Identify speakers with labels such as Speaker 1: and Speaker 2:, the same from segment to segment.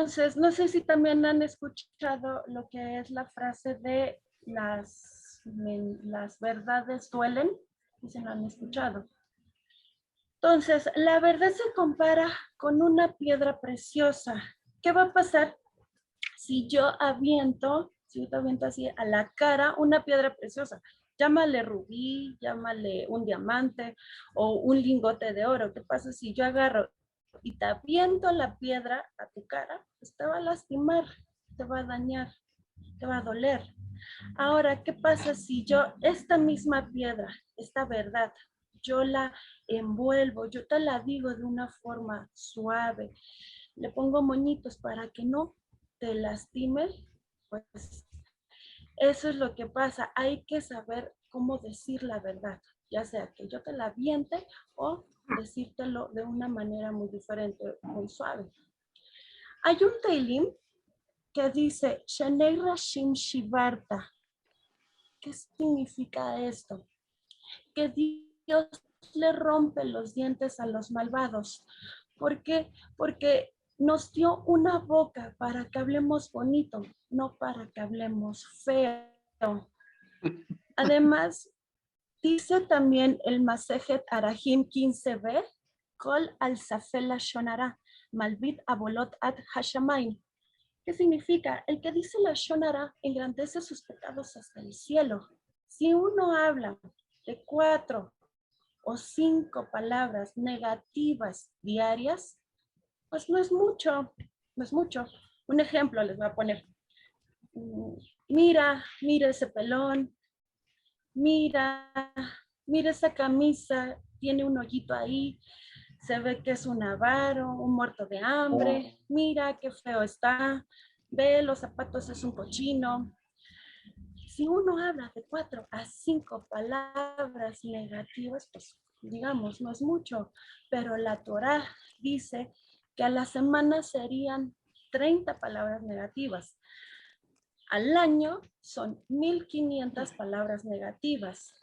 Speaker 1: Entonces, no sé si también han escuchado lo que es la frase de las verdades duelen, y se lo han escuchado. Entonces, la verdad se compara con una piedra preciosa. ¿Qué va a pasar si yo te aviento así a la cara una piedra preciosa? Llámale rubí, llámale un diamante o un lingote de oro. ¿Qué pasa si yo agarro y te aviento la piedra a tu cara? Pues te va a lastimar, te va a dañar, te va a doler. Ahora, ¿qué pasa si yo esta misma piedra, esta verdad, yo la envuelvo, yo te la digo de una forma suave, le pongo moñitos para que no te lastime? Pues eso es lo que pasa. Hay que saber cómo decir la verdad, ya sea que yo te la aviente o decírtelo de una manera muy diferente, muy suave. Hay un Teilim que dice, Shanei Rashim Shivarta. ¿Qué significa esto? Que Dios le rompe los dientes a los malvados. ¿Por qué? Porque nos dio una boca para que hablemos bonito, no para que hablemos feo. Además, dice también el Masejet Arahim 15b, Kol al Safela Shonara, Malvit Abolot ad Hashamain. ¿Qué significa? El que dice la Shonara engrandece sus pecados hasta el cielo. Si uno habla de 4 o 5 palabras negativas diarias, pues no es mucho, no es mucho. Un ejemplo les voy a poner. Mira ese pelón, mira esa camisa, tiene un hoyito ahí, se ve que es un avaro, un muerto de hambre, mira qué feo está, ve los zapatos, es un cochino. Si uno habla de 4 a 5 palabras negativas, pues digamos, no es mucho, pero la Torá dice que a la semana serían 30 palabras negativas. Al año son 1500 palabras negativas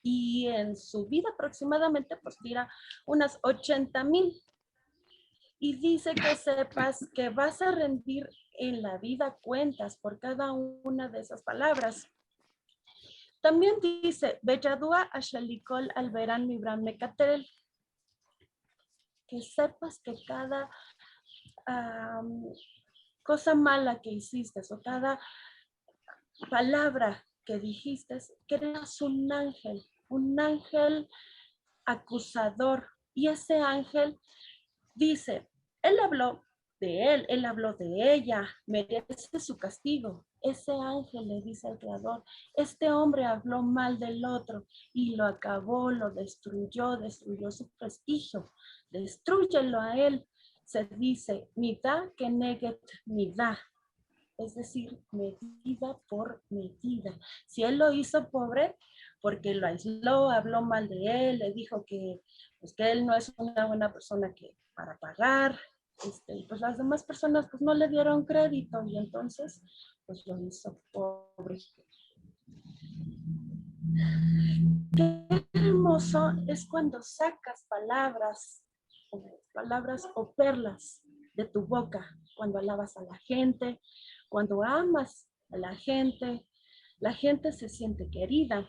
Speaker 1: y en su vida aproximadamente pues dirá unas 80,000. Y dice que sepas que vas a rendir en la vida cuentas por cada una de esas palabras. También dice, Belladúa Ashalikol Alberan Mibram Mekatel, que sepas que cada cosa mala que hiciste o cada palabra que dijiste, creas un ángel acusador. Y ese ángel dice, él habló de él, él habló de ella, merece su castigo. Ese ángel le dice al Creador, este hombre habló mal del otro y lo acabó, lo destruyó su prestigio, destrúyelo a él. Se dice, midá que neget midá, es decir, medida por medida. Si él lo hizo pobre, porque lo aisló, habló mal de él, le dijo que, pues, que él no es una buena persona que, para pagar, pues las demás personas pues no le dieron crédito y entonces pues lo hizo pobre. Qué hermoso es cuando sacas palabras o perlas de tu boca, cuando alabas a la gente, cuando amas a la gente se siente querida.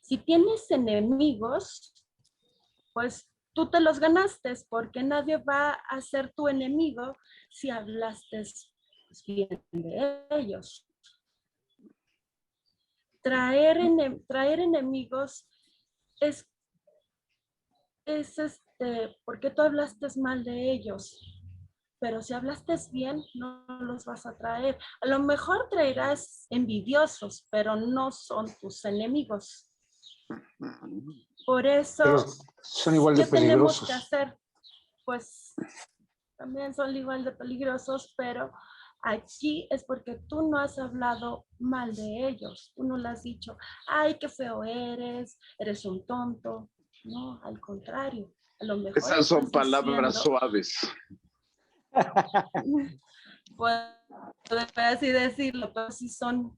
Speaker 1: Si tienes enemigos, pues tú te los ganaste, porque nadie va a ser tu enemigo si hablaste bien de ellos. Traer enemigos es porque tú hablaste mal de ellos, pero si hablaste bien, no los vas a traer. A lo mejor traerás envidiosos, pero no son tus enemigos. Por eso,
Speaker 2: pero son igual de
Speaker 1: ¿qué tenemos
Speaker 2: peligrosos.
Speaker 1: que hacer? Pues también son igual de peligrosos, pero aquí es porque tú no has hablado mal de ellos. Tú no le has dicho, ay, qué feo eres un tonto. No, al contrario. A lo mejor
Speaker 3: esas son palabras
Speaker 1: diciendo,
Speaker 3: suaves.
Speaker 1: puedo así decirlo, pero sí son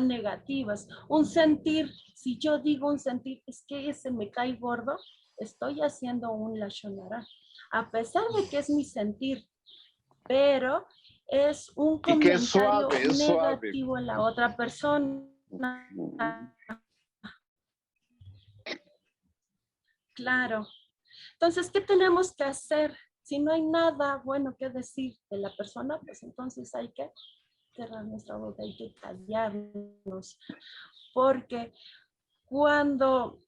Speaker 1: negativas. Un sentir, si yo digo un sentir, es que ese me cae gordo, estoy haciendo un lashon hara. A pesar de que es mi sentir, pero es un
Speaker 2: Y que es
Speaker 1: comentario
Speaker 2: suave.
Speaker 1: negativo en la otra persona. Claro. Entonces, ¿qué tenemos que hacer? Si no hay nada bueno que decir de la persona, pues entonces hay que cerrar nuestra boca, hay que callarnos. Porque cuando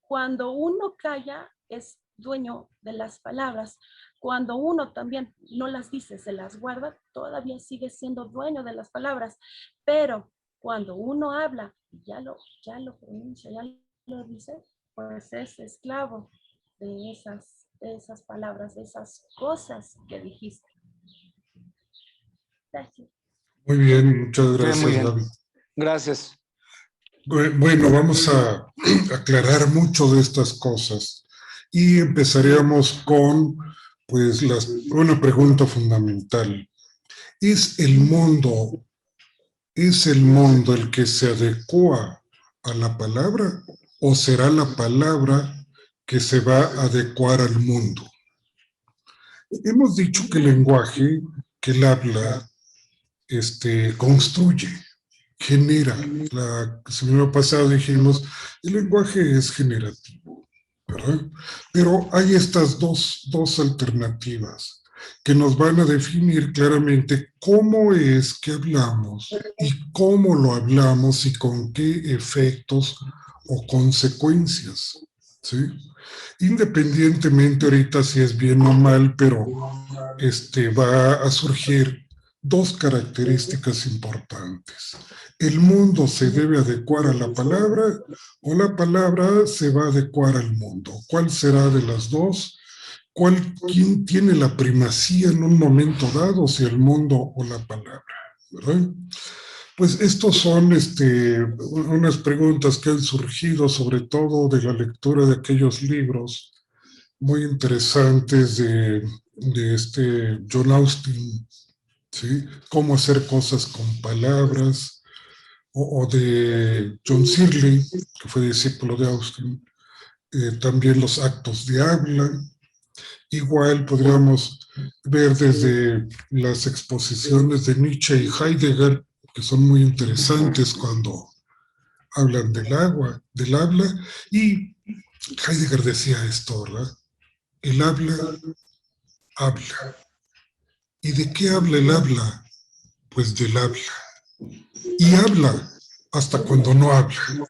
Speaker 1: uno calla, es dueño de las palabras. Cuando uno también no las dice, se las guarda, todavía sigue siendo dueño de las palabras. Pero cuando uno habla, ya lo pronuncia, ya lo dice, pues es esclavo de esas palabras, de esas cosas que dijiste. Gracias.
Speaker 3: Muy bien, muchas
Speaker 2: Bien, muy
Speaker 3: gracias,
Speaker 2: bien.
Speaker 3: Gaby.
Speaker 2: Gracias.
Speaker 3: Bueno, vamos a aclarar mucho de estas cosas y empezaríamos con, pues, una pregunta fundamental. ¿Es el mundo el que se adecua a la palabra o será la palabra que se va a adecuar al mundo? Hemos dicho que el lenguaje, que el habla, construye, genera. La semana pasada dijimos, el lenguaje es generativo, ¿verdad? Pero hay estas dos alternativas que nos van a definir claramente cómo es que hablamos y cómo lo hablamos y con qué efectos o consecuencias, ¿sí? Independientemente ahorita si es bien o mal, pero va a surgir dos características importantes. El mundo se debe adecuar a la palabra o la palabra se va a adecuar al mundo. ¿Cuál será de las dos? ¿Quién tiene la primacía en un momento dado, si el mundo o la palabra? ¿Verdad? Pues estos son unas preguntas que han surgido sobre todo de la lectura de aquellos libros muy interesantes de John Austin, ¿sí? Cómo hacer cosas con palabras, o de John Searle, que fue discípulo de Austin, también los actos de habla. Igual podríamos ver desde las exposiciones de Nietzsche y Heidegger, que son muy interesantes cuando hablan del habla, y Heidegger decía esto, ¿verdad? El habla habla. ¿Y de qué habla el habla? Pues del habla. Y habla hasta cuando no habla.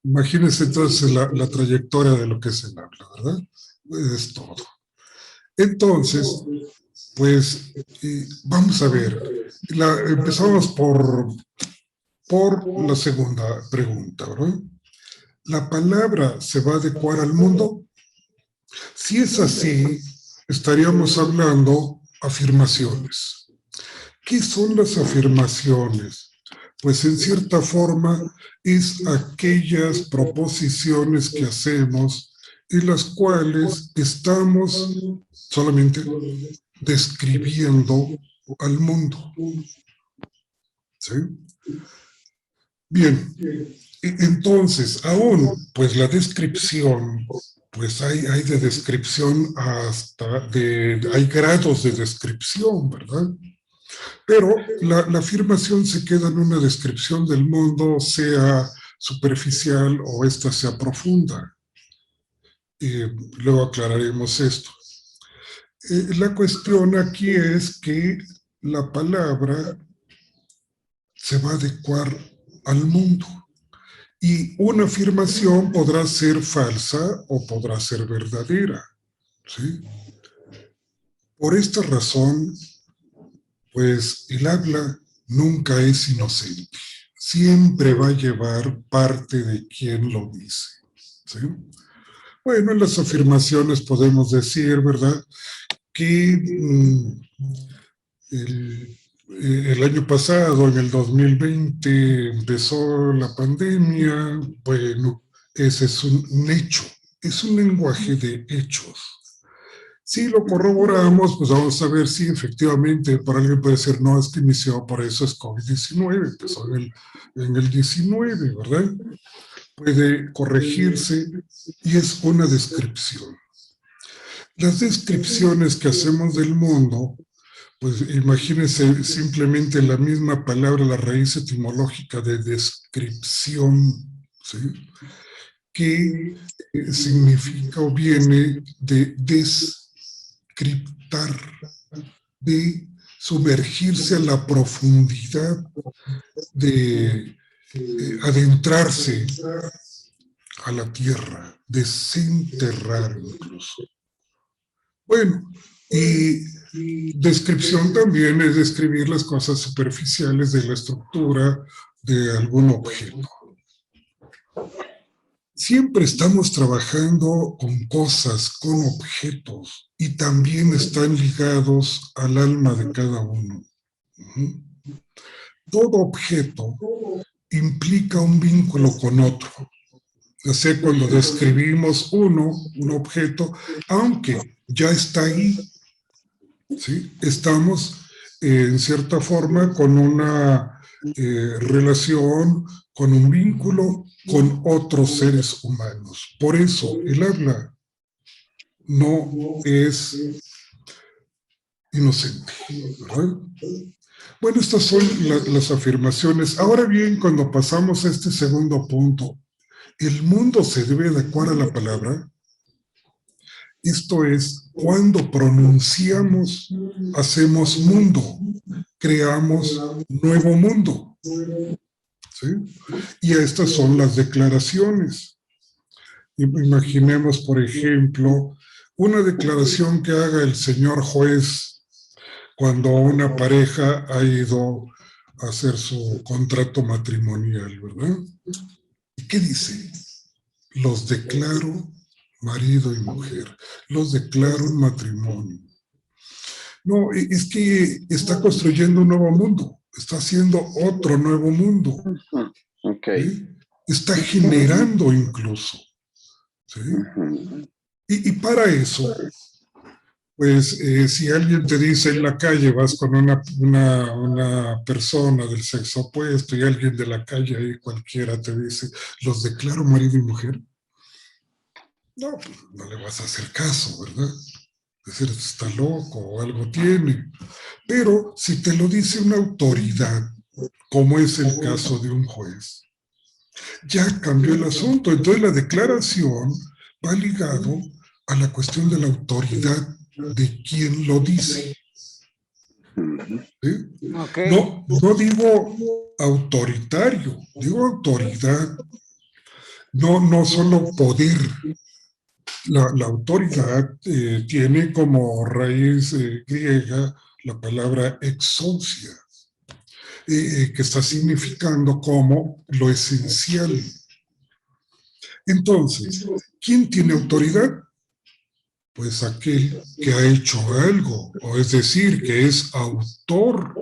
Speaker 3: Imagínense entonces la trayectoria de lo que es el habla, ¿verdad? Es todo. Entonces, pues vamos a ver. Empezamos por la segunda pregunta, ¿verdad? ¿La palabra se va a adecuar al mundo? Si es así, estaríamos hablando afirmaciones. ¿Qué son las afirmaciones? Pues en cierta forma es aquellas proposiciones que hacemos en las cuales estamos solamente describiendo al mundo. ¿Sí? Bien, entonces, aún, pues la descripción, pues hay de descripción hay grados de descripción, ¿verdad? Pero la afirmación se queda en una descripción del mundo, sea superficial o esta sea profunda. Luego aclararemos esto. La cuestión aquí es que la palabra se va a adecuar al mundo. Y una afirmación podrá ser falsa o podrá ser verdadera, ¿sí? Por esta razón, pues el habla nunca es inocente. Siempre va a llevar parte de quien lo dice, ¿sí? Bueno, en las afirmaciones podemos decir, ¿verdad?, que el año pasado, en el 2020, empezó la pandemia. Bueno, ese es un hecho, es un lenguaje de hechos. Si lo corroboramos, pues vamos a ver si efectivamente para alguien puede ser, no, es que inició, por eso es COVID-19, empezó en el 19, ¿verdad? Puede corregirse y es una descripción. Las descripciones que hacemos del mundo, Pues imagínense simplemente la misma palabra, la raíz etimológica de descripción, ¿sí? Que significa o viene de descriptar, de sumergirse a la profundidad, de adentrarse a la tierra, desenterrar incluso. Bueno, y descripción también es describir las cosas superficiales de la estructura de algún objeto. Siempre estamos trabajando con cosas, con objetos, y también están ligados al alma de cada uno. Todo objeto implica un vínculo con otro. O sea, cuando describimos un objeto, aunque ya está ahí, ¿sí? Estamos en cierta forma con una relación, con un vínculo con otros seres humanos. Por eso el habla no es inocente, ¿verdad? Bueno, estas son las afirmaciones. Ahora bien, cuando pasamos a este segundo punto, el mundo se debe adecuar a la palabra. Esto es, cuando pronunciamos, hacemos mundo, creamos nuevo mundo. ¿Sí? Y estas son las declaraciones. Imaginemos, por ejemplo, una declaración que haga el señor juez cuando una pareja ha ido a hacer su contrato matrimonial, ¿verdad? ¿Y qué dice? Los declaro marido y mujer, los declaro en matrimonio. No, es que está construyendo un nuevo mundo, está haciendo otro nuevo mundo. ¿Sí? Está generando incluso. ¿Sí? Y para eso, pues si alguien te dice en la calle, vas con una persona del sexo opuesto y alguien de la calle ahí cualquiera te dice, los declaro marido y mujer, no, pues no le vas a hacer caso, ¿verdad? Es decir, está loco o algo tiene. Pero si te lo dice una autoridad, como es el caso de un juez, ya cambió el asunto. Entonces la declaración va ligado a la cuestión de la autoridad de quien lo dice. ¿Sí?
Speaker 2: Okay.
Speaker 3: No digo autoritario, digo autoridad. No solo poder. La autoridad tiene como raíz griega la palabra exousia, que está significando como lo esencial. Entonces, ¿quién tiene autoridad? Pues aquel que ha hecho algo, o es decir, que es autor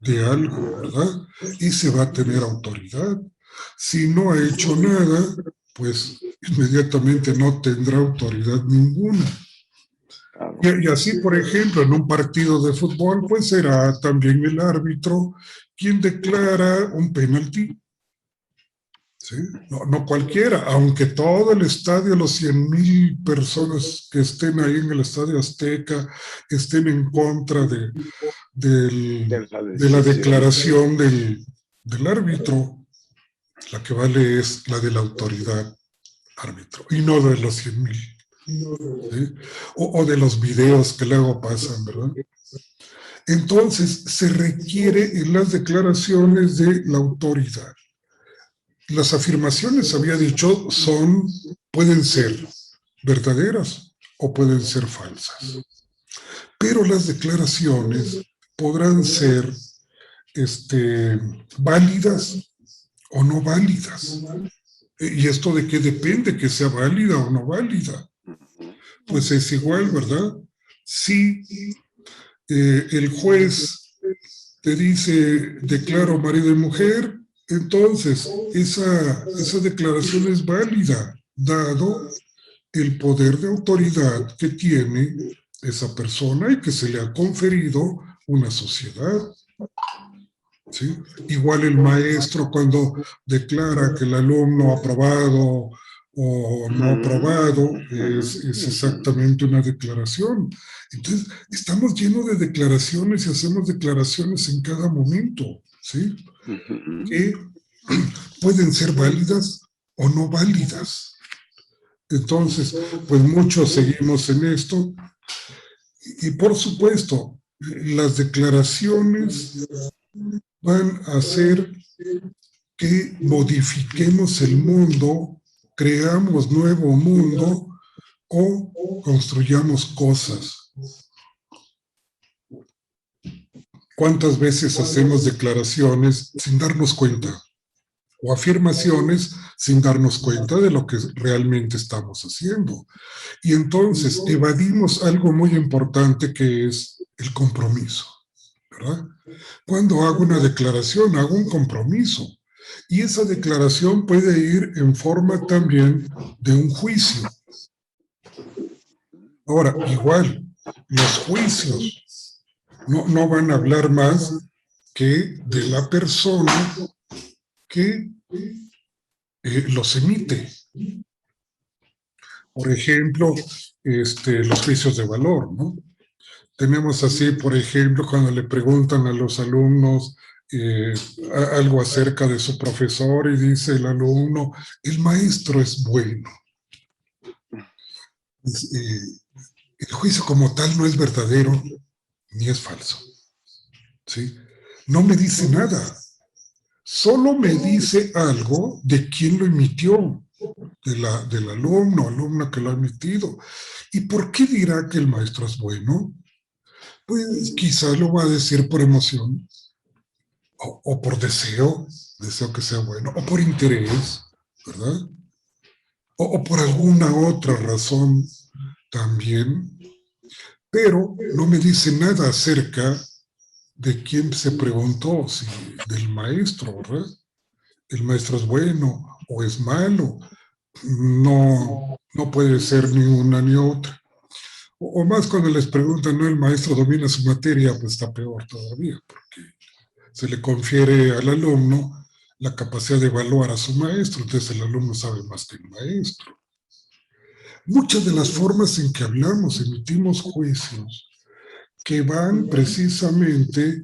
Speaker 3: de algo, ¿verdad? Ese va a tener autoridad. Si no ha hecho nada, pues inmediatamente no tendrá autoridad ninguna. Y así, por ejemplo, en un partido de fútbol, pues será también el árbitro quien declara un penalti. ¿Sí? No cualquiera, aunque todo el estadio, los 100,000 personas que estén ahí en el Estadio Azteca, estén en contra de la declaración del árbitro, la que vale es la de la autoridad árbitro, y no de los 100,000. ¿Sí? O de los videos que luego pasan, ¿verdad? Entonces, se requiere en las declaraciones de la autoridad. Las afirmaciones, había dicho, pueden ser verdaderas o pueden ser falsas. Pero las declaraciones podrán ser válidas o no válidas. ¿Y esto de qué depende? ¿Que sea válida o no válida? Pues es igual, ¿verdad? Si el juez te dice, declaro marido y mujer, entonces esa declaración es válida, dado el poder de autoridad que tiene esa persona y que se le ha conferido una sociedad. ¿Sí? Igual el maestro cuando declara que el alumno ha aprobado o no aprobado, es exactamente una declaración. Entonces, estamos llenos de declaraciones y hacemos declaraciones en cada momento, ¿sí? Que pueden ser válidas o no válidas. Entonces, pues muchos seguimos en esto. Y por supuesto, las declaraciones van a hacer que modifiquemos el mundo, creamos nuevo mundo o construyamos cosas. ¿Cuántas veces hacemos declaraciones sin darnos cuenta? O afirmaciones sin darnos cuenta de lo que realmente estamos haciendo. Y entonces evadimos algo muy importante que es el compromiso, ¿verdad? Cuando hago una declaración, hago un compromiso. Y esa declaración puede ir en forma también de un juicio. Ahora, igual, los juicios no van a hablar más que de la persona que los emite. Por ejemplo, los juicios de valor, ¿no? Tenemos así, por ejemplo, cuando le preguntan a los alumnos algo acerca de su profesor y dice el alumno, el maestro es bueno. El juicio como tal no es verdadero ni es falso, ¿sí? No me dice nada, solo me dice algo de quién lo emitió, del alumno o alumna que lo ha emitido. ¿Y por qué dirá que el maestro es bueno? Pues quizás lo va a decir por emoción, o por deseo que sea bueno, o por interés, ¿verdad? O por alguna otra razón también, pero no me dice nada acerca de quién se preguntó, si del maestro, ¿verdad? El maestro es bueno o es malo, no puede ser ni una ni otra. O más cuando les preguntan, ¿no? El maestro domina su materia, pues está peor todavía, porque se le confiere al alumno la capacidad de evaluar a su maestro, entonces el alumno sabe más que el maestro. Muchas de las formas en que hablamos, emitimos juicios que van precisamente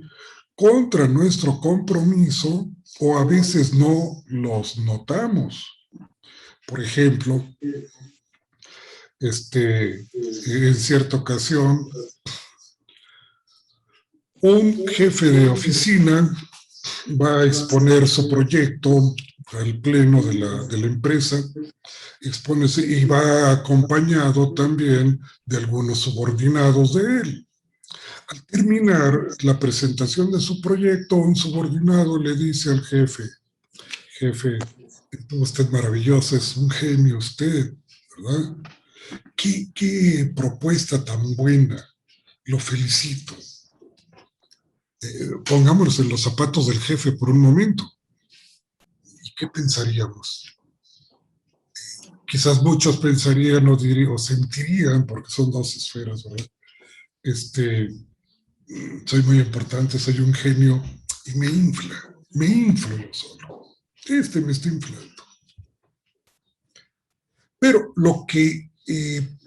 Speaker 3: contra nuestro compromiso o a veces no los notamos. Por ejemplo, en cierta ocasión, un jefe de oficina va a exponer su proyecto al pleno de la empresa, expone y va acompañado también de algunos subordinados de él. Al terminar la presentación de su proyecto, un subordinado le dice al jefe, jefe, usted es maravilloso, es un genio usted, ¿verdad? ¿Qué propuesta tan buena? Lo felicito. Pongámonos en los zapatos del jefe por un momento. ¿Y qué pensaríamos? Quizás muchos pensarían o sentirían, porque son dos esferas, ¿verdad? Soy muy importante, soy un genio, y me inflo yo solo. Me está inflando. Pero lo que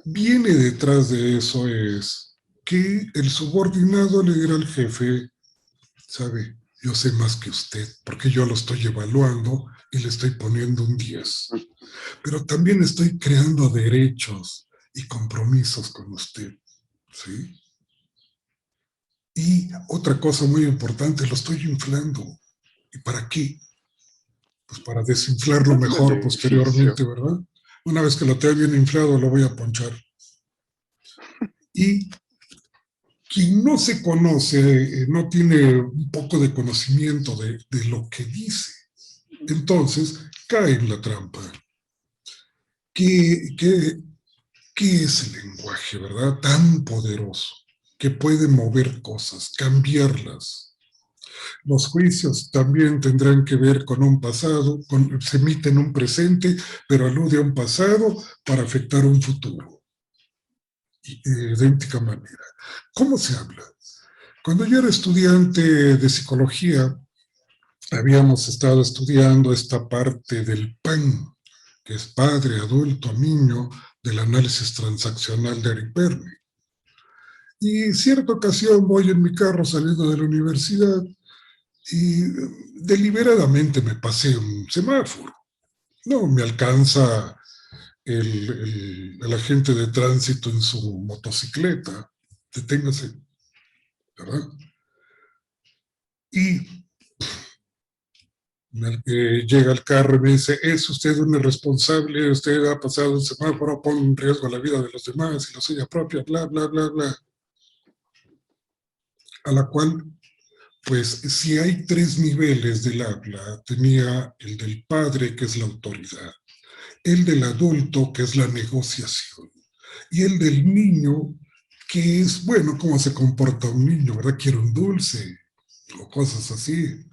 Speaker 3: viene detrás de eso es que el subordinado le dirá al jefe, sabe, yo sé más que usted, porque yo lo estoy evaluando y le estoy poniendo un 10. Pero también estoy creando derechos y compromisos con usted, ¿sí? Y otra cosa muy importante, lo estoy inflando. ¿Y para qué? Pues para desinflarlo mejor posteriormente, ¿verdad? Una vez que lo tenga bien inflado, lo voy a ponchar. Y quien no se conoce, no tiene un poco de conocimiento de lo que dice, entonces cae en la trampa. ¿Qué es el lenguaje, verdad? Tan poderoso, que puede mover cosas, cambiarlas. Los juicios también tendrán que ver con un pasado, se emite en un presente, pero alude a un pasado para afectar un futuro. De idéntica manera. ¿Cómo se habla? Cuando yo era estudiante de psicología, habíamos estado estudiando esta parte del pan, que es padre, adulto, niño, del análisis transaccional de Eric Berne. Y cierta ocasión voy en mi carro saliendo de la universidad y deliberadamente me pasé un semáforo. No me alcanza el agente de tránsito en su motocicleta. Deténgase, ¿verdad? Y llega el carro y me dice, es usted un irresponsable, usted ha pasado un semáforo, pone en riesgo la vida de los demás y la suya propia, bla, bla, bla, bla. A la cual, pues, si hay 3 niveles del habla, tenía el del padre, que es la autoridad, el del adulto, que es la negociación, y el del niño, que es, bueno, cómo se comporta un niño, ¿verdad? Quiere un dulce, o cosas así.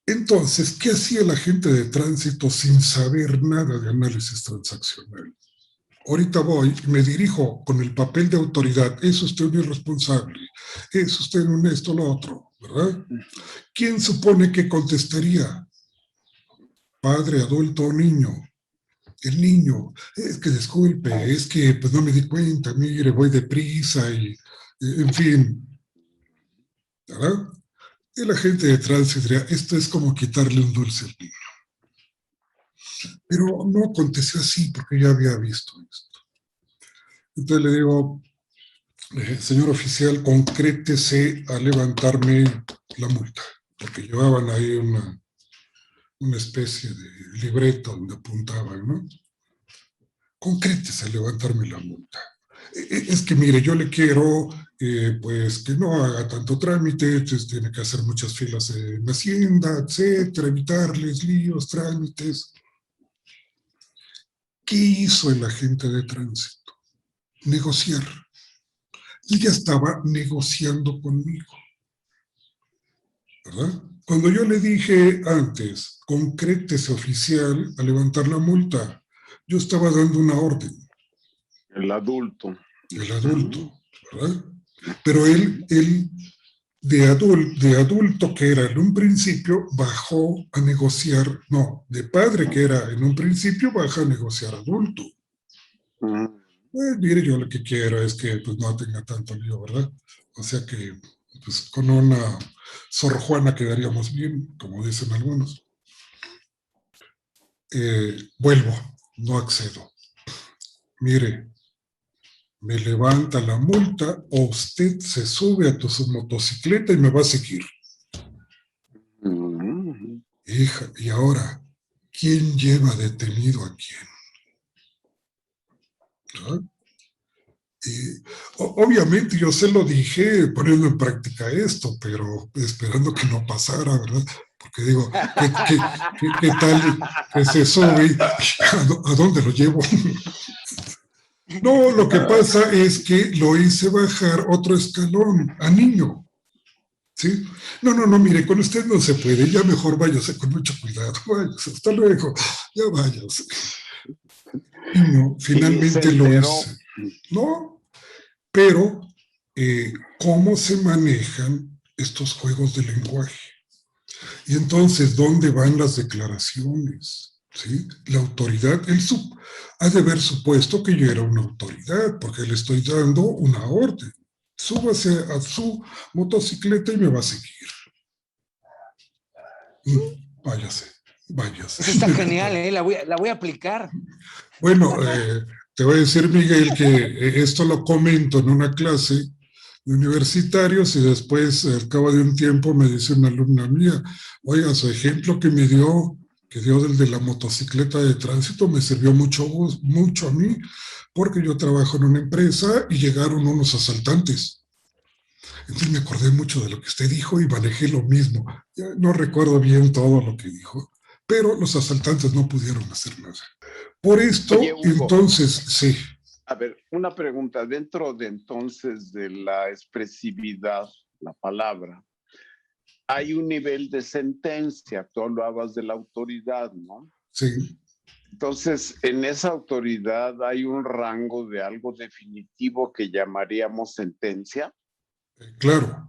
Speaker 3: Entonces, ¿qué hacía el agente de tránsito sin saber nada de análisis transaccional? Ahorita voy y me dirijo con el papel de autoridad. Es usted un irresponsable, es usted un esto, lo otro, ¿verdad? ¿Quién supone que contestaría? Padre, adulto o niño. El niño, es que disculpe, es que pues no me di cuenta, mire, voy deprisa y, en fin, ¿verdad? El agente de tránsito diría, esto es como quitarle un dulce al niño. Pero no aconteció así porque ya había visto esto. Entonces le digo, señor oficial, concrétese a levantarme la multa, porque llevaban ahí una especie de libreta donde apuntaban, ¿no? Concrétese a levantarme la multa. Es que mire, yo le quiero, pues, que no haga tanto trámite, entonces tiene que hacer muchas filas en Hacienda, etcétera, evitarles líos, trámites. ¿Qué hizo el agente de tránsito? Negociar. Él ya estaba negociando conmigo, ¿verdad? Cuando yo le dije antes, concrétese oficial a levantar la multa, yo estaba dando una orden.
Speaker 2: El adulto.
Speaker 3: El adulto, ¿verdad? Pero él de adulto que era en un principio, bajó a negociar, no, de padre que era en un principio, baja a negociar adulto. Mire, yo lo que quiero es que pues no tenga tanto lío, ¿verdad? O sea que pues con una Sor Juana quedaríamos bien, como dicen algunos. Vuelvo, no accedo. Mire, me levanta la multa o usted se sube a su motocicleta y me va a seguir. Hija, y ahora, ¿quién lleva detenido a quién? ¿Ah? Y, obviamente yo se lo dije poniendo en práctica esto, pero esperando que no pasara, ¿verdad? Porque digo, ¿qué tal que se sube? ¿A dónde lo llevo? No, lo que pasa es que lo hice bajar otro escalón a niño. ¿Sí? No, mire, con usted no se puede, ya mejor váyase con mucho cuidado, váyase, hasta luego, ya váyase. Y no, finalmente lo hice. No, pero ¿cómo se manejan estos juegos de lenguaje? Y entonces, ¿dónde van las declaraciones? ¿Sí? La autoridad, ha de haber supuesto que yo era una autoridad, porque le estoy dando una orden. Súbase a su motocicleta y me va a seguir. Váyase.
Speaker 4: Eso está genial, la voy a aplicar.
Speaker 3: Bueno, te voy a decir, Miguel, que esto lo comento en una clase de universitarios y después, al cabo de un tiempo, me dice una alumna mía, oiga, su ejemplo que dio del de la motocicleta de tránsito, me sirvió mucho a mí, porque yo trabajo en una empresa y llegaron unos asaltantes. Entonces me acordé mucho de lo que usted dijo y manejé lo mismo. Ya no recuerdo bien todo lo que dijo, pero los asaltantes no pudieron hacer nada. Por esto, oye, entonces, sí.
Speaker 2: A ver, una pregunta. Dentro de entonces de la expresividad, la palabra, hay un nivel de sentencia. Tú hablabas de la autoridad, ¿no?
Speaker 3: Sí.
Speaker 2: Entonces, en esa autoridad hay un rango de algo definitivo que llamaríamos sentencia.
Speaker 3: Claro.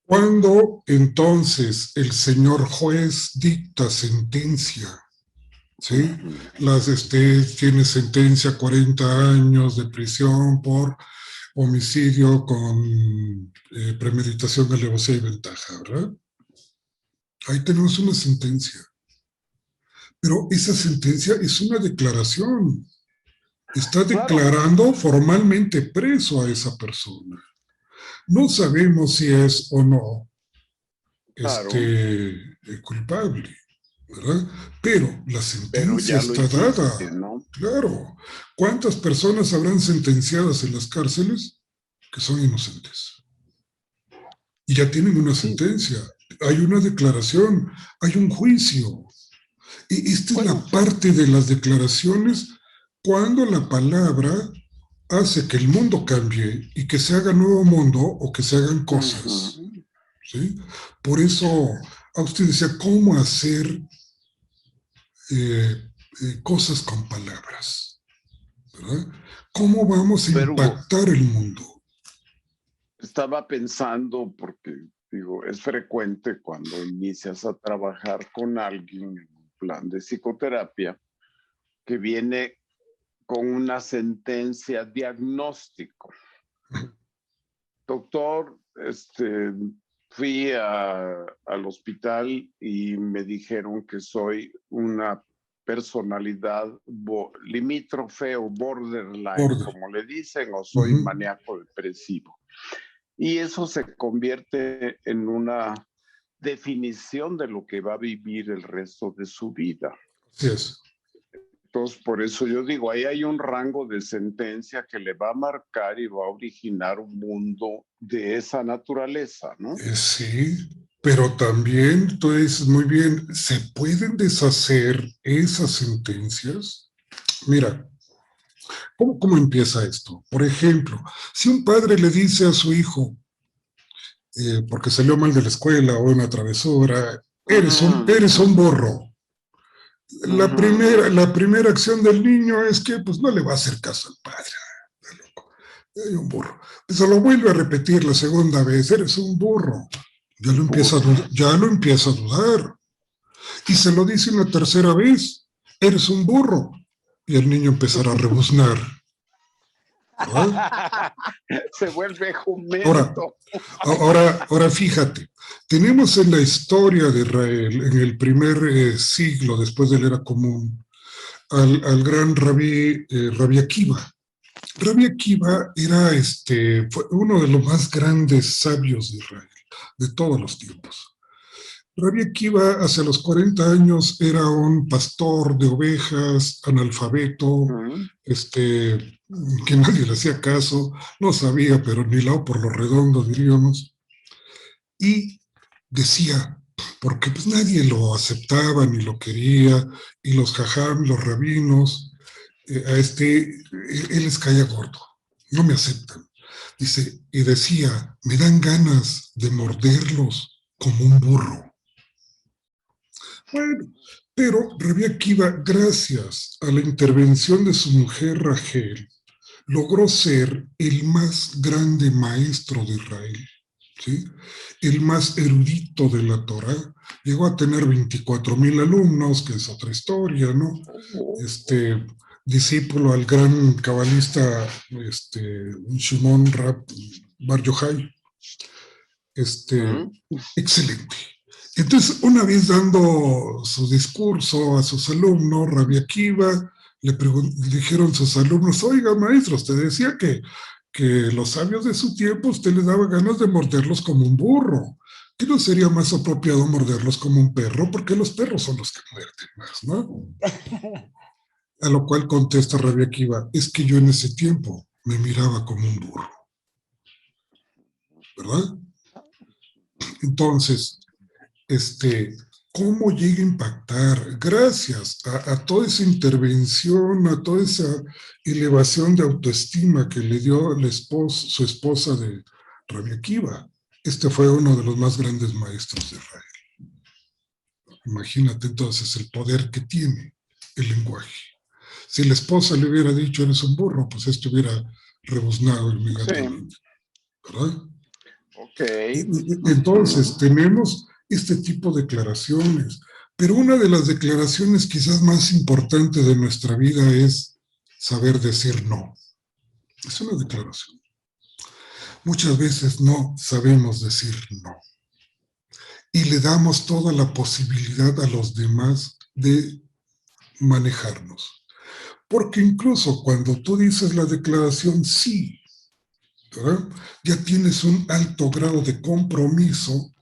Speaker 3: Cuando entonces el señor juez dicta sentencia, ¿sí? Tiene sentencia 40 años de prisión por homicidio con premeditación, alevosía y ventaja, ¿verdad? Ahí tenemos una sentencia. Pero esa sentencia es una declaración. Está declarando formalmente preso a esa persona. No sabemos si es o no culpable, ¿verdad? Pero la sentencia está dada.
Speaker 2: ¿No?
Speaker 3: Claro. ¿Cuántas personas habrán sentenciadas en las cárceles que son inocentes? Y ya tienen una sentencia. Hay una declaración, hay un juicio. Y esta es la parte de las declaraciones cuando la palabra hace que el mundo cambie y que se haga nuevo mundo o que se hagan cosas. ¿Sí? Por eso, a usted decía, ¿cómo hacer cosas con palabras? ¿Verdad? ¿Cómo vamos a impactar el mundo?
Speaker 2: Estaba pensando, porque digo, es frecuente cuando inicias a trabajar con alguien en un plan de psicoterapia que viene con una sentencia diagnóstico. Doctor, fui al hospital y me dijeron que soy una personalidad limítrofe o borderline, como le dicen, o soy maníaco depresivo. Y eso se convierte en una definición de lo que va a vivir el resto de su vida.
Speaker 3: Así es.
Speaker 2: Entonces, por eso yo digo, ahí hay un rango de sentencia que le va a marcar y va a originar un mundo de esa naturaleza, ¿no?
Speaker 3: Sí, pero también, entonces, muy bien, ¿se pueden deshacer esas sentencias? Mira, ¿cómo empieza esto? Por ejemplo, si un padre le dice a su hijo, porque salió mal de la escuela o una travesura, eres un burro. La primera acción del niño es que pues no le va a hacer caso al padre. Hay un burro. Se lo vuelve a repetir la segunda vez, eres un burro. Ya lo empieza a dudar. Y se lo dice una tercera vez, eres un burro. Y el niño empezará a rebuznar.
Speaker 2: Se vuelve jumento.
Speaker 3: Ahora fíjate, tenemos en la historia de Israel, en el primer siglo después de la era común, al gran Rabí Akiva. Rabí Akiva fue uno de los más grandes sabios de Israel, de todos los tiempos. Rabí Akiva, hacia los 40 años, era un pastor de ovejas, analfabeto, que nadie le hacía caso, no sabía, pero ni lao por lo redondo, diríamos. Y decía, porque pues nadie lo aceptaba ni lo quería, y los jajam, los rabinos, él les caía gordo, no me aceptan. Dice, y decía, me dan ganas de morderlos como un burro. Bueno, pero Rabí Akiva, gracias a la intervención de su mujer Rachel, logró ser el más grande maestro de Israel, ¿sí? El más erudito de la Torá. Llegó a tener 24,000 alumnos, que es otra historia, ¿no? Discípulo al gran cabalista Shimon Bar Yochai. Excelente. Entonces, una vez dando su discurso a sus alumnos, Rabí Akiva, le dijeron sus alumnos, oiga, maestro, usted decía que los sabios de su tiempo, usted les daba ganas de morderlos como un burro. ¿Qué no sería más apropiado morderlos como un perro? Porque los perros son los que muerden más, ¿no? A lo cual contesta Rabí Akiva, es que yo en ese tiempo me miraba como un burro. ¿Verdad? Entonces, ¿cómo llega a impactar? Gracias a toda esa intervención, a toda esa elevación de autoestima que le dio su esposa de Rabí Akiva. Fue uno de los más grandes maestros de Israel. Imagínate entonces el poder que tiene el lenguaje. Si la esposa le hubiera dicho, eres un burro, pues hubiera rebuznado inmediatamente. Sí. ¿Verdad?
Speaker 2: Ok.
Speaker 3: Entonces, tenemos este tipo de declaraciones. Pero una de las declaraciones quizás más importantes de nuestra vida es saber decir no. Es una declaración. Muchas veces no sabemos decir no. Y le damos toda la posibilidad a los demás de manejarnos. Porque incluso cuando tú dices la declaración sí, ¿verdad? Ya tienes un alto grado de compromiso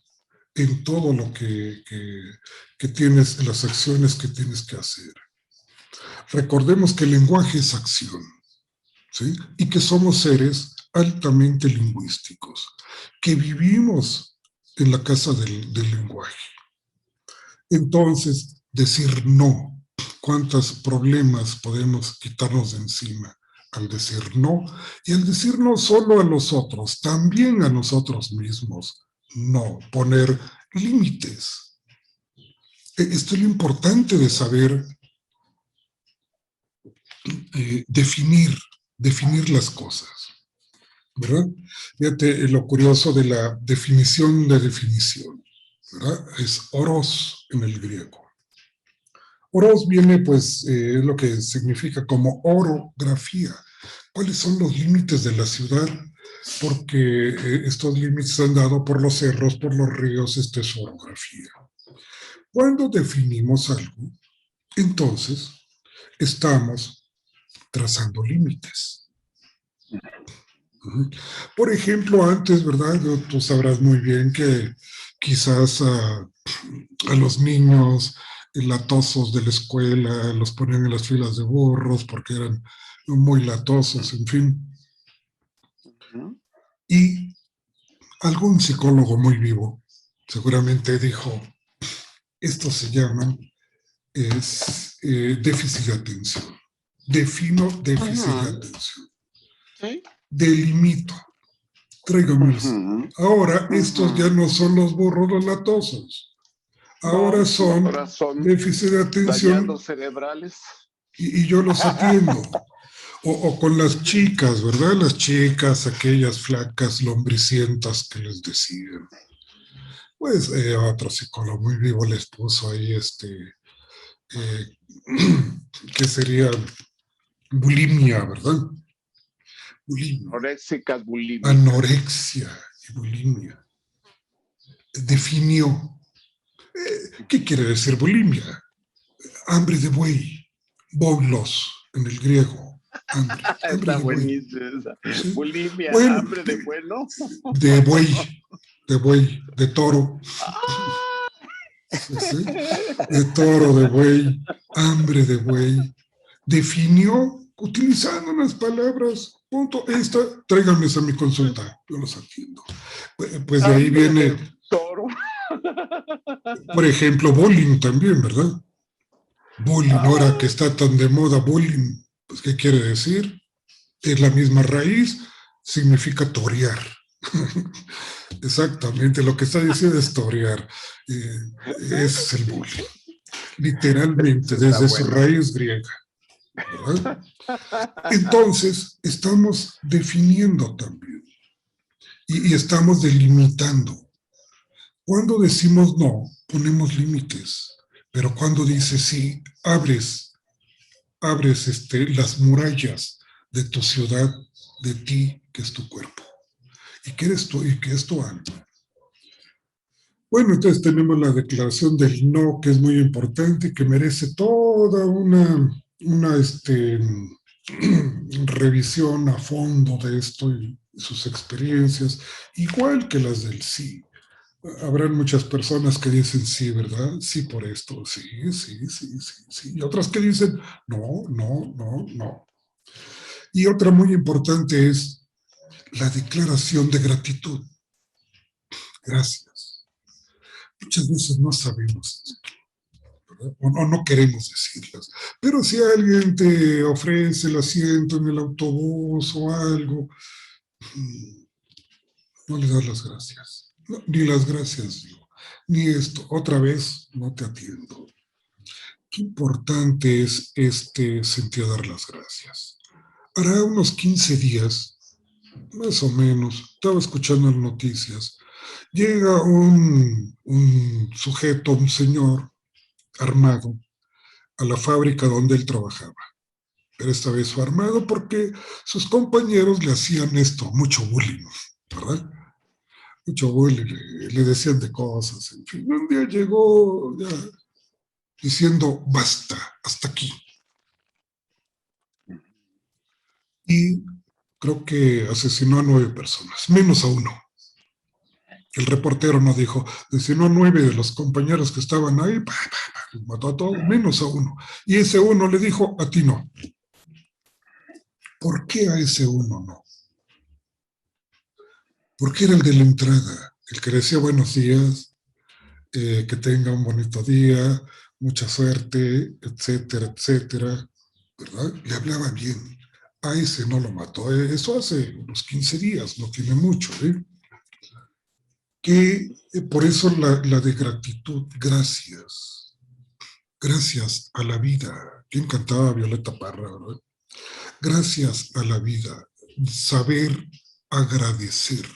Speaker 3: en todo lo que tienes, en las acciones que tienes que hacer. Recordemos que el lenguaje es acción, ¿sí? Y que somos seres altamente lingüísticos, que vivimos en la casa del lenguaje. Entonces, decir no, ¿cuántos problemas podemos quitarnos de encima al decir no? Y al decir no solo a los otros, también a nosotros mismos. No, poner límites. Esto es lo importante de saber definir las cosas, ¿verdad? Fíjate lo curioso de la definición de definición, ¿verdad? Es oros en el griego. Oros viene, pues, es lo que significa como orografía. ¿Cuáles son los límites de la ciudad? Porque estos límites se han dado por los cerros, por los ríos, esta es orografía. Cuando definimos algo, entonces estamos trazando límites. Por ejemplo, antes, ¿verdad? Tú sabrás muy bien que quizás a los niños latosos de la escuela los ponían en las filas de burros porque eran muy latosos, en fin. Y algún psicólogo muy vivo seguramente dijo, esto se llama déficit de atención. Defino déficit de atención.
Speaker 2: ¿Sí?
Speaker 3: Delimito. Tráigame. Ahora estos ya no son los burros los latosos. Ahora son déficit de atención.
Speaker 2: Dañados cerebrales.
Speaker 3: Y yo los atiendo. O con las chicas, ¿verdad? Las chicas, aquellas flacas, lombricientas que les decían. Pues otro psicólogo muy vivo les puso ahí que sería bulimia, ¿verdad? Bulimia.
Speaker 2: Anoréxicas, bulimia.
Speaker 3: Anorexia y bulimia. Definió. ¿Qué quiere decir bulimia? Hambre de buey. Bolos en el griego. Hambre
Speaker 2: Está
Speaker 3: de
Speaker 2: buenísima esa. ¿Sí? Bulimia,
Speaker 3: bueno,
Speaker 2: hambre de bueno.
Speaker 3: De buey, de toro. ¿Sí? De toro, de buey, hambre de buey. Definió utilizando unas palabras, punto, tráiganme a mi consulta, yo los atiendo. Pues de ahí viene,
Speaker 2: toro.
Speaker 3: Por ejemplo, bullying también, ¿verdad? Bullying, ahora que está tan de moda bullying, pues ¿qué quiere decir? Es la misma raíz, significa torear. Exactamente, lo que está diciendo es torear. Ese es el bullying. Literalmente, desde su raíz griega. ¿Verdad? Entonces, estamos definiendo también. Y estamos delimitando. Cuando decimos no, ponemos límites. Pero cuando dices sí, abres las murallas de tu ciudad, de ti, que es tu cuerpo. Y que eres tú, y que es tu alma. Bueno, entonces tenemos la declaración del no, que es muy importante y que merece toda una revisión a fondo de esto y sus experiencias, igual que las del sí. Habrán muchas personas que dicen sí, ¿verdad? Sí por esto, sí. Y otras que dicen no. Y otra muy importante es la declaración de gratitud. Gracias. Muchas veces no sabemos esto, ¿verdad? O no queremos decirlas. Pero si alguien te ofrece el asiento en el autobús o algo, no le das las gracias. No, ni las gracias, digo. Ni esto. Otra vez no te atiendo. Qué importante es sentir dar las gracias. Hará unos 15 días, más o menos, estaba escuchando las noticias. Llega un sujeto, un señor, armado a la fábrica donde él trabajaba. Pero esta vez fue armado porque sus compañeros le hacían mucho bullying, ¿verdad? Mucho bullying, le decían de cosas, en fin. Un día llegó ya diciendo, basta, hasta aquí. Y creo que asesinó a 9 personas, menos a uno. El reportero nos dijo, asesinó a 9 de los compañeros que estaban ahí, mató a todos, menos a uno. Y ese uno le dijo, a ti no. ¿Por qué a ese uno no? Porque era el de la entrada, el que decía buenos días, que tenga un bonito día, mucha suerte, etcétera, etcétera, ¿verdad? Le hablaba bien. A ese no lo mató. Eso hace unos 15 días, no tiene mucho, ¿eh? Que por eso la de gratitud, gracias. Gracias a la vida. ¿Quién cantaba Violeta Parra, verdad? Gracias a la vida. Saber agradecer.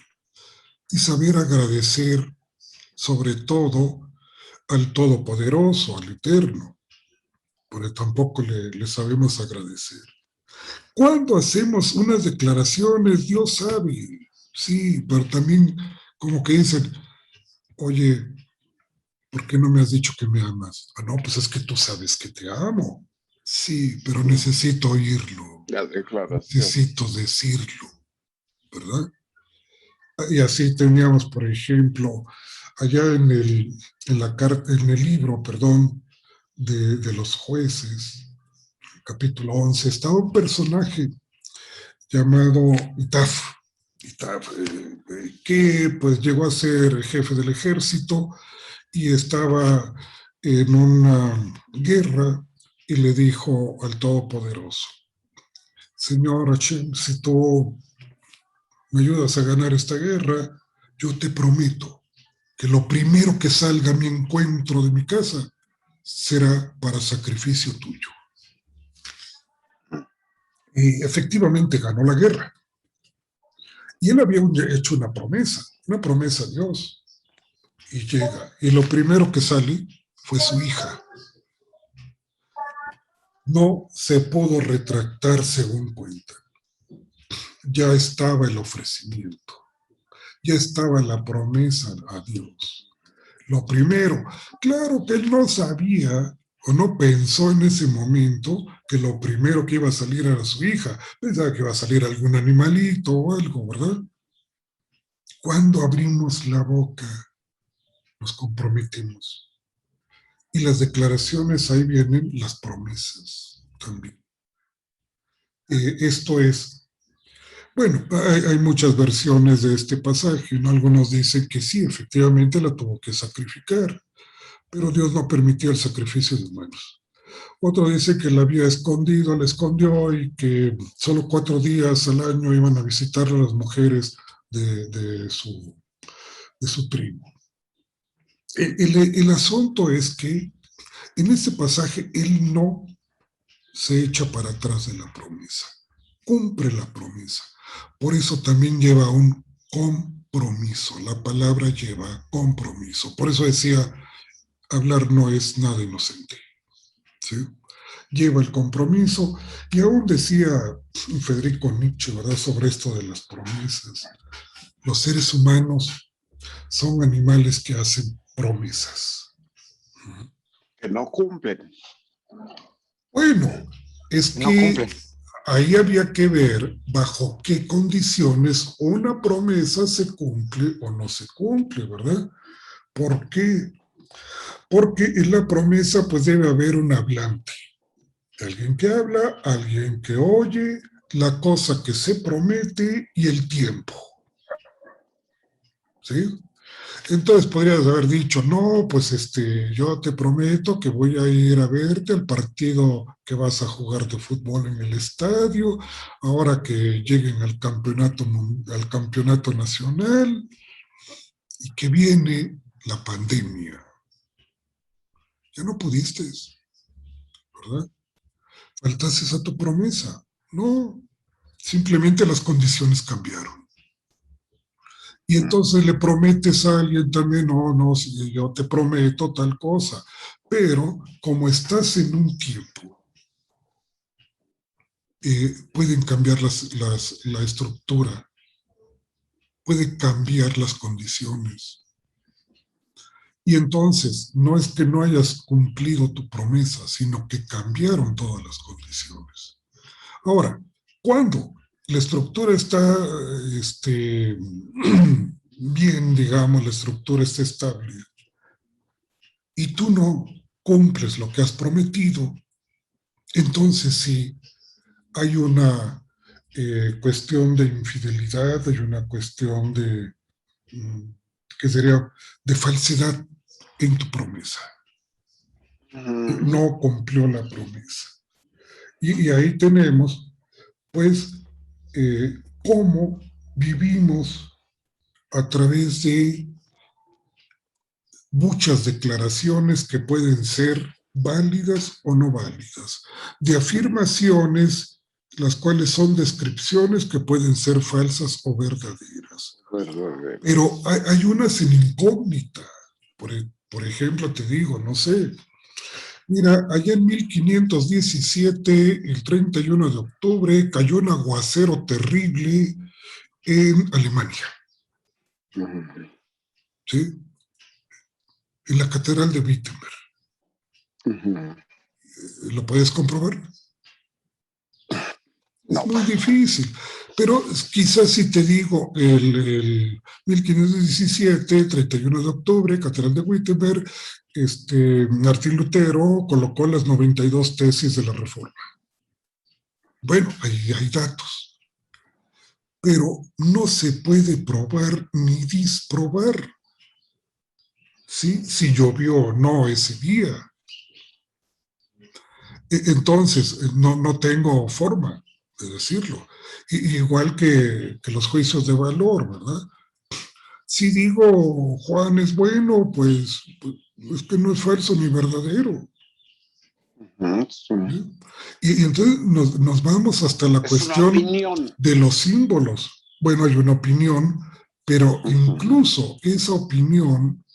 Speaker 3: Y saber agradecer sobre todo al Todopoderoso, al Eterno, porque tampoco le sabemos agradecer. Cuando hacemos unas declaraciones, Dios sabe, sí, pero también como que dicen, oye, ¿por qué no me has dicho que me amas? Ah, no, pues es que tú sabes que te amo. Sí, pero necesito oírlo.
Speaker 2: La declaración.
Speaker 3: Necesito decirlo, ¿verdad? Y así teníamos, por ejemplo, allá en el libro, de los jueces, capítulo 11, estaba un personaje llamado Itaf, que pues llegó a ser jefe del ejército y estaba en una guerra y le dijo al Todopoderoso, Señor Hashem, si tú me ayudas a ganar esta guerra, yo te prometo que lo primero que salga a mi encuentro de mi casa será para sacrificio tuyo. Y efectivamente ganó la guerra. Y él había hecho una promesa a Dios. Y llega, y lo primero que sale fue su hija. No se pudo retractar según cuenta. Ya estaba el ofrecimiento, ya estaba la promesa a Dios. Lo primero, claro que él no sabía o no pensó en ese momento que lo primero que iba a salir era su hija. Pensaba que iba a salir algún animalito o algo, ¿verdad? Cuando abrimos la boca, nos comprometemos. Y las declaraciones, ahí vienen las promesas también. Esto es, bueno, hay muchas versiones de este pasaje, ¿no? Algunos dicen que sí, efectivamente la tuvo que sacrificar, pero Dios no permitió el sacrificio de humanos. Otro dice que la había escondido, la escondió y que solo 4 días al año iban a visitar a las mujeres de su tribu. El asunto es que en este pasaje él no se echa para atrás de la promesa, cumple la promesa. Por eso también lleva un compromiso. La palabra lleva compromiso. Por eso decía, hablar no es nada inocente, ¿sí? Lleva el compromiso, y aún decía Federico Nietzsche, ¿verdad?, sobre esto de las promesas. Los seres humanos son animales que hacen promesas.
Speaker 2: Que no cumplen.
Speaker 3: Bueno, es que ahí había que ver bajo qué condiciones una promesa se cumple o no se cumple, ¿verdad? ¿Por qué? Porque en la promesa pues debe haber un hablante. Alguien que habla, alguien que oye, la cosa que se promete y el tiempo. ¿Sí? Entonces podrías haber dicho, no, pues yo te prometo que voy a ir a verte al partido que vas a jugar de fútbol en el estadio, ahora que lleguen al campeonato nacional, y que viene la pandemia. Ya no pudiste, ¿verdad? Faltaste a tu promesa. No, simplemente las condiciones cambiaron. Y entonces le prometes a alguien también, no, si yo te prometo tal cosa, Pero como estás en un tiempo, pueden cambiar la estructura, puede cambiar las condiciones. Y entonces, no es que no hayas cumplido tu promesa, sino que cambiaron todas las condiciones. Ahora, cuando la estructura está bien, digamos, la estructura está estable, y tú no cumples lo que has prometido, entonces sí, hay una cuestión de infidelidad, hay una cuestión de, que sería de falsedad en tu promesa. No cumplió la promesa. Y ahí tenemos, pues, cómo vivimos a través de muchas declaraciones que pueden ser válidas o no válidas, de afirmaciones, las cuales son descripciones que pueden ser falsas o verdaderas. Pero hay unas en incógnita. Por ejemplo, te digo, no sé, mira, allá en 1517, el 31 de octubre, cayó un aguacero terrible en Alemania, ¿sí? En la catedral de Wittenberg. ¿Lo puedes comprobar?
Speaker 2: No.
Speaker 3: Es muy difícil, pero quizás si te digo el 1517, 31 de octubre, Catedral de Wittenberg, Martín Lutero colocó las 92 tesis de la Reforma. Bueno, ahí hay datos, pero no se puede probar ni disprobar, ¿sí? Si llovió o no ese día. Entonces, no tengo forma de decirlo. Igual que los juicios de valor, ¿verdad? Si digo Juan es bueno, pues es que no es falso ni verdadero. ¿Sí? Y entonces nos vamos hasta la cuestión de los símbolos. Bueno, hay una opinión, pero incluso esa opinión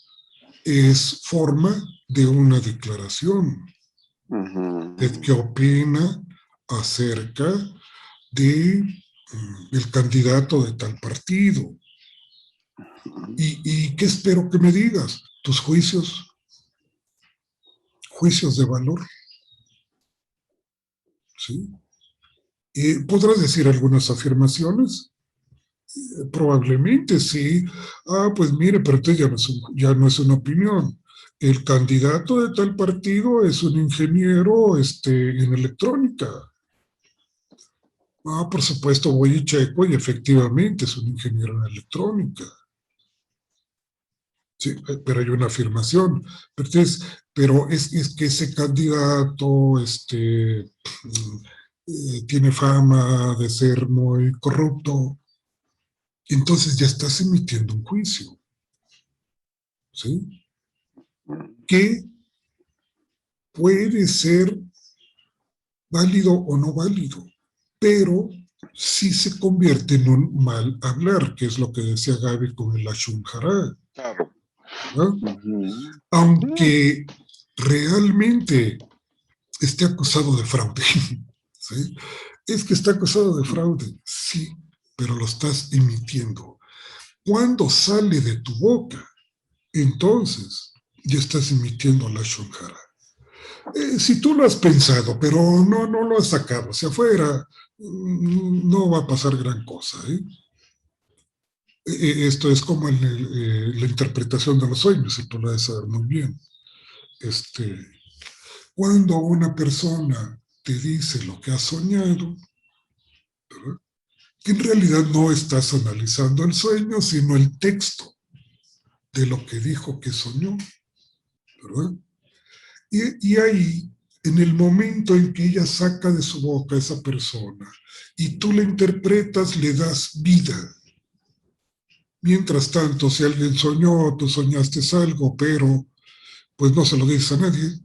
Speaker 3: es forma de una declaración. ¿Qué opina acerca de el candidato de tal partido? ¿Y qué espero que me digas? Tus juicios de valor. ¿Sí? ¿Podrás decir algunas afirmaciones? Probablemente sí. Pues mire, pero entonces ya no es una opinión. El candidato de tal partido es un ingeniero en electrónica. Por supuesto, voy y checo y efectivamente es un ingeniero en electrónica. Sí, pero hay una afirmación. Pero es que ese candidato tiene fama de ser muy corrupto. Entonces ya estás emitiendo un juicio. ¿Sí? Que puede ser válido o no válido, pero sí se convierte en un mal hablar, que es lo que decía Gaby con el Lashon Hara.
Speaker 2: Claro.
Speaker 3: Aunque realmente esté acusado de fraude. ¿Sí? Es que está acusado de fraude, sí, pero lo estás emitiendo. Cuando sale de tu boca, entonces ya estás emitiendo Lashon Hara. Si tú lo has pensado, pero no lo has sacado hacia afuera, no va a pasar gran cosa. Esto es como la interpretación de los sueños, y tú lo debes saber muy bien. Cuando una persona te dice lo que ha soñado, ¿verdad? Que en realidad no estás analizando el sueño, sino el texto de lo que dijo que soñó, ¿verdad? Y ahí, en el momento en que ella saca de su boca a esa persona y tú la interpretas, le das vida. Mientras tanto, si alguien soñó, tú soñaste algo, pero pues no se lo dices a nadie,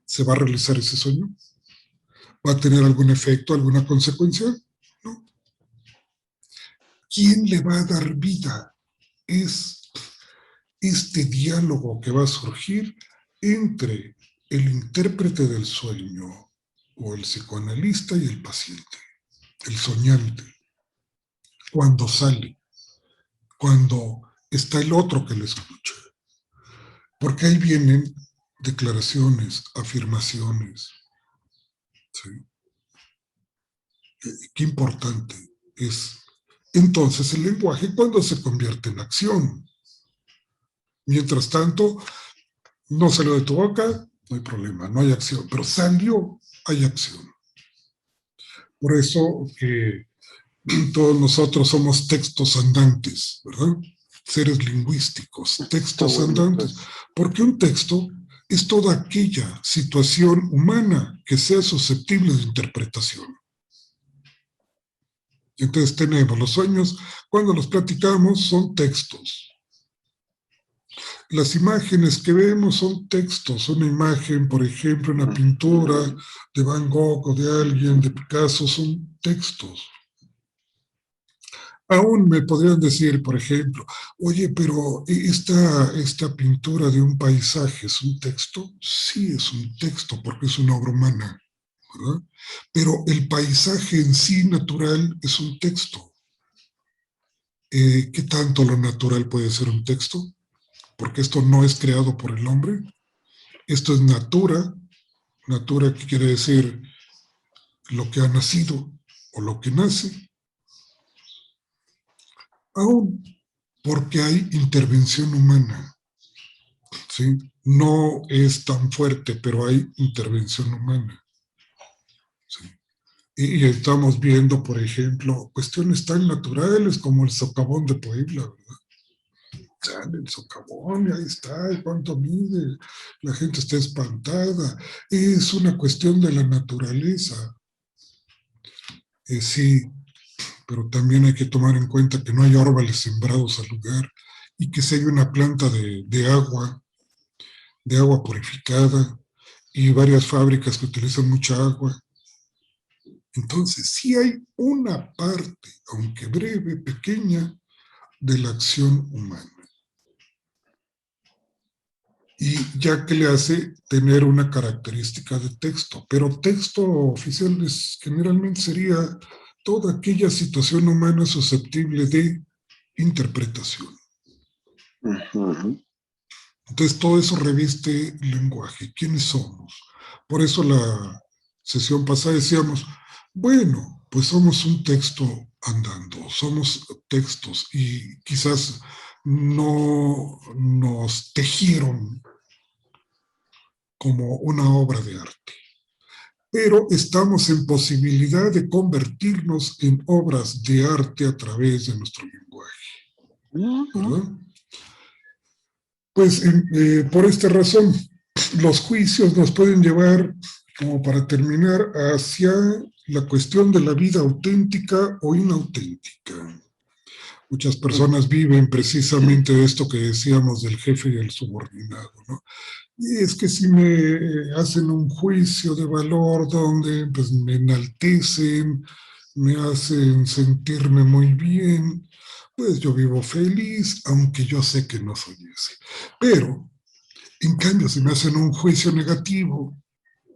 Speaker 3: ¿se va a realizar ese sueño? ¿Va a tener algún efecto, alguna consecuencia? No. ¿Quién le va a dar vida? Es este diálogo que va a surgir entre el intérprete del sueño o el psicoanalista y el paciente, el soñante, cuando sale, cuando está el otro que le escucha. Porque ahí vienen declaraciones, afirmaciones. ¿Sí? Qué importante es entonces el lenguaje cuando se convierte en acción. Mientras tanto, no salió de tu boca, no hay problema, no hay acción, pero salió, hay acción. Por eso que todos nosotros somos textos andantes, ¿verdad? Seres lingüísticos, textos andantes. Porque un texto es toda aquella situación humana que sea susceptible de interpretación. Entonces tenemos los sueños, cuando los platicamos son textos. Las imágenes que vemos son textos. Una imagen, por ejemplo, una pintura de Van Gogh o de alguien, de Picasso, son textos. Aún me podrían decir, por ejemplo, oye, pero esta pintura de un paisaje ¿es un texto? Sí, es un texto porque es una obra humana, ¿verdad? Pero el paisaje en sí natural es un texto. ¿Qué tanto lo natural puede ser un texto? Porque esto no es creado por el hombre. Esto es natura. Natura, que quiere decir lo que ha nacido o lo que nace. Aún porque hay intervención humana. ¿Sí? No es tan fuerte, pero hay intervención humana. ¿Sí? Y estamos viendo, por ejemplo, cuestiones tan naturales como el socavón de Puebla, ¿verdad? Sale el socavón y ahí está, y cuánto mide, la gente está espantada. Es una cuestión de la naturaleza. Sí, pero también hay que tomar en cuenta que no hay árboles sembrados al lugar y que si hay una planta de agua purificada y varias fábricas que utilizan mucha agua. Entonces, sí hay una parte, aunque breve, pequeña, de la acción humana. Y ya que le hace tener una característica de texto, pero texto oficial generalmente sería toda aquella situación humana susceptible de interpretación. Entonces todo eso reviste lenguaje. ¿Quiénes somos? Por eso la sesión pasada decíamos, bueno, pues somos un texto andando, somos textos y quizás no nos tejieron como una obra de arte, pero estamos en posibilidad de convertirnos en obras de arte a través de nuestro lenguaje, ¿verdad? Pues por esta razón, los juicios nos pueden llevar, como para terminar, hacia la cuestión de la vida auténtica o inauténtica. Muchas personas viven precisamente de esto que decíamos del jefe y el subordinado, ¿no? Y es que si me hacen un juicio de valor donde pues, me enaltecen, me hacen sentirme muy bien, pues yo vivo feliz, aunque yo sé que no soy ese. Pero, en cambio, si me hacen un juicio negativo,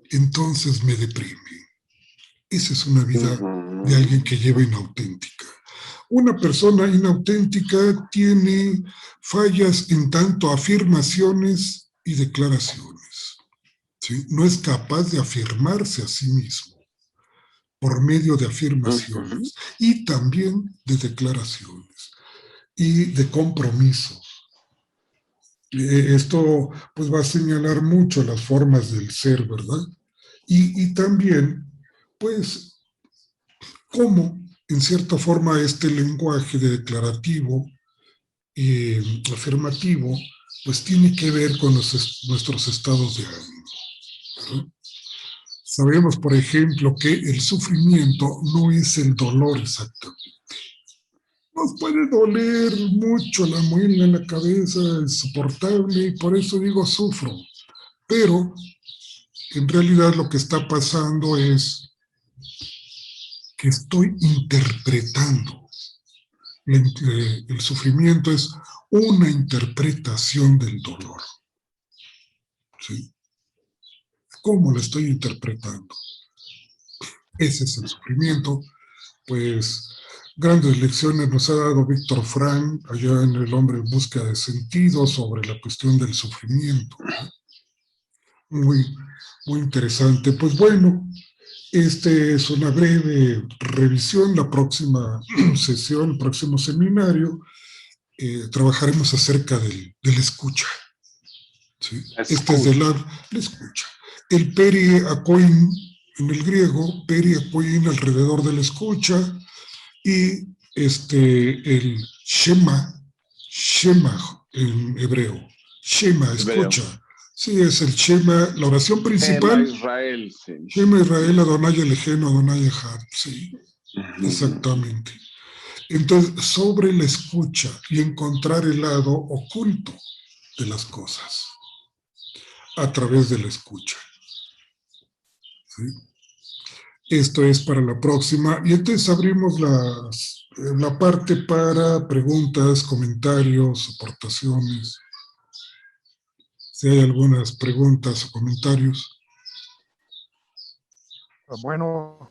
Speaker 3: entonces me deprime. Esa es una vida de alguien que lleva inauténtica. Una persona inauténtica tiene fallas en tanto afirmaciones y declaraciones. ¿Sí? No es capaz de afirmarse a sí mismo por medio de afirmaciones y también de declaraciones y de compromisos. Esto pues va a señalar mucho las formas del ser, ¿verdad? Y también pues cómo en cierta forma este lenguaje de declarativo y afirmativo pues tiene que ver con nuestros estados de ánimo, ¿verdad? Sabemos, por ejemplo, que el sufrimiento no es el dolor exactamente. Nos puede doler mucho la muela en la cabeza, es soportable, y por eso digo sufro. Pero en realidad lo que está pasando es que estoy interpretando. El sufrimiento es una interpretación del dolor. ¿Sí? ¿Cómo lo estoy interpretando? Ese es el sufrimiento. Pues grandes lecciones nos ha dado Víctor Frank allá en El hombre en búsqueda de sentido sobre la cuestión del sufrimiento. Muy, muy interesante. Pues bueno, este es una breve revisión. La próxima sesión, el próximo seminario, trabajaremos acerca del escucha. ¿Sí? Este es de la escucha. El peri akoin en el griego, peri akoin alrededor de la escucha, y el shema en hebreo, shema, escucha. Sí, es el shema, la oración principal.
Speaker 2: Shema Israel, sí.
Speaker 3: Shema Israel, Adonai Elohenu, Adonai Echad, sí, exactamente. Entonces, sobre la escucha y encontrar el lado oculto de las cosas a través de la escucha. ¿Sí? Esto es para la próxima. Y entonces abrimos la parte para preguntas, comentarios, aportaciones. Si hay algunas preguntas o comentarios.
Speaker 5: Bueno.